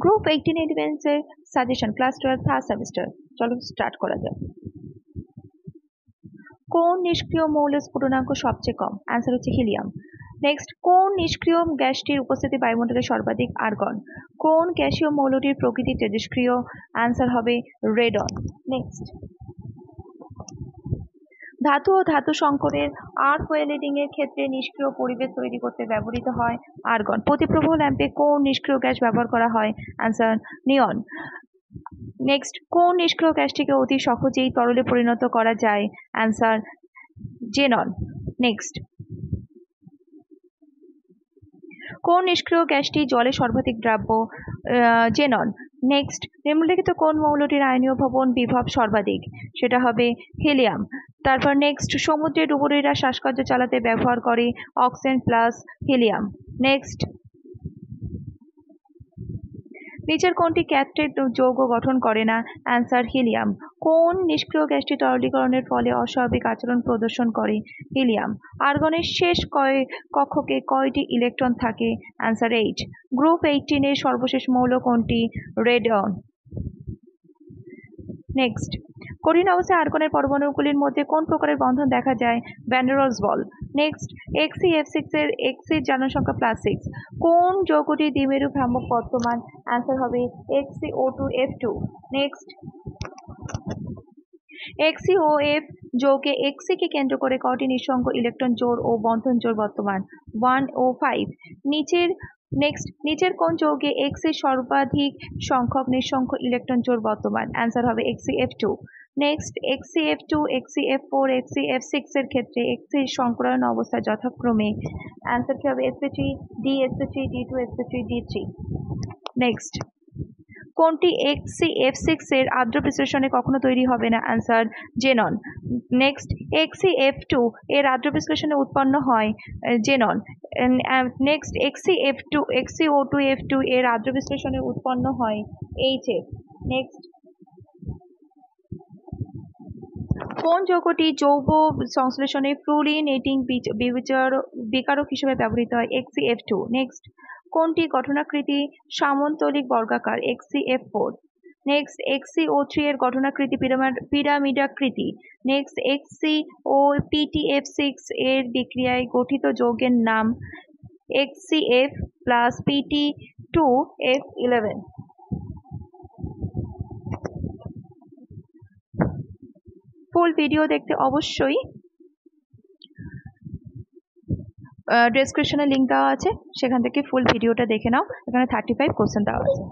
Group 18 elements এর suggestion class 12 third semester. চলো start করা যাক। কোন নিষ্ক্রিয় মৌলের স্ফুটনাঙ্ক সবচেয়ে কম? অ্যান্সার হচ্ছে হিলিয়াম। নেক্সট, কোন নিষ্ক্রিয় গ্যাসটির উপস্থিতি বায়ুমণ্ডলে সর্বাধিক? আর্গন। কোন গ্যাসীয় মৌলটির প্রকৃতি তেজস্ক্রিয়? অ্যান্সার হবে রেডন। নেক্সট, ধাতু ও ধাতু সংকরের আর্ক ওয়েল্ডিং এর ক্ষেত্রে নিষ্ক্রিয় পরিবেশ তৈরি করতে ব্যবহৃত হয় আর্গন। প্রতিপ্রবাহ ল্যাম্পে কোন নিষ্ক্রিয় গ্যাস ব্যবহার করা হয়? অ্যান্সার নিয়ন। নেক্সট, কোন নিষ্ক্রিয় গ্যাসটিকে অতি সহজেই তরলে পরিণত করা যায়? Answer xenon. নেক্সট, কোন নিষ্ক্রিয় গ্যাসটি জলে সর্বাধিক দ্রাব্য? জেনন। নেক্সট, নিম্নলিখিত কোন মৌলটির আয়নীয় ভবন বিভব সর্বাধিক? সেটা হবে হিলিয়াম। তারপর নেক্সট, সমুদ্রে ডুবুরিরা শ্বাসকার্য চালাতে ব্যবহার করে অক্সিজেন প্লাস হিলিয়াম। নেক্সট, নিচের কোনটি ক্যাথেট যৌগ গঠন করে না? Answer helium. কোন নিষ্ক্রিয় গ্যাসটি তরলীকরণের ফলে অস্বাভাবিক আচরণ প্রদর্শন করে? হিলিয়াম। আর্গনের শেষ কক্ষকে কয়টি ইলেকট্রন থাকে? অ্যান্সার 8। গ্রুপ 18 এর সর্বশেষ মৌল কোনটি? রেডন। নেক্সট, কঠিন অবস্থায় আর্গনের পরমাণুগুলির মধ্যে কোন প্রকারের বন্ধন দেখা যায়? ভ্যান ডের ওয়ালস বল। নেক্সট, XeF6 এর এর জনসংখ্যা +6। কোন যৌগটি দ্বিমেরু ভ্রামক বর্তমান? অ্যান্সার হবে XeO2F2। নেক্সট, XeOF যৌগে Xe কে কেন্দ্র করে কয়টি নিঃসঙ্গ ইলেকট্রন জোড় ও বন্ধন জোড় বর্তমান? 1 ও 5। নিচের কোন যৌগে X এর সর্বাধিক সংখ্যক নিঃসঙ্গ ইলেকট্রন জোড় বর্তমান? অ্যান্সার হবে XeF2। Next, XeF2, XeF4, XeF6 এর ক্ষেত্রে X এর সংকরায়ন অবস্থা যথাক্রমে? অ্যান্সার কি হবে? sp3, D, sp3, D2, sp3, D3। Next, কোনটি XeF6 এর আর্দ্র বিশ্লেষণে কখনো তৈরি হবে না? Answer xenon. নেক্সট, XeF2 এর আর্দ্র বিশ্লেষণে উৎপন্ন হয় জেনন। নেক্সট, XeO2F2 এর আর্দ্র বিশ্লেষণে উৎপন্ন হয় HF। নেক্সট, কোন যৌগটি জৈব সংশ্লেষণে ফ্লুরিনেটিং বিকারক হিসেবে ব্যবহৃত হয়? XeF2। নেক্সট, কোনটি গঠনাকৃতি সামন্তলিক বর্গাকার? XeF4। নেক্সট, XeO3 এর গঠনাকৃতি পিরামিডাকৃতি। নেক্সট, XeOPtF6 এর বিক্রিয়ায় গঠিত যৌগের নাম? XeF plus Pt2F11। Full video দেখতে অবশ্যই ডেসক্রিপশনে লিংক দেওয়া আছে, সেখান থেকে ফুল ভিডিওটা দেখে নাও। এখানে 35 কোশ্চেন দেওয়া আছে।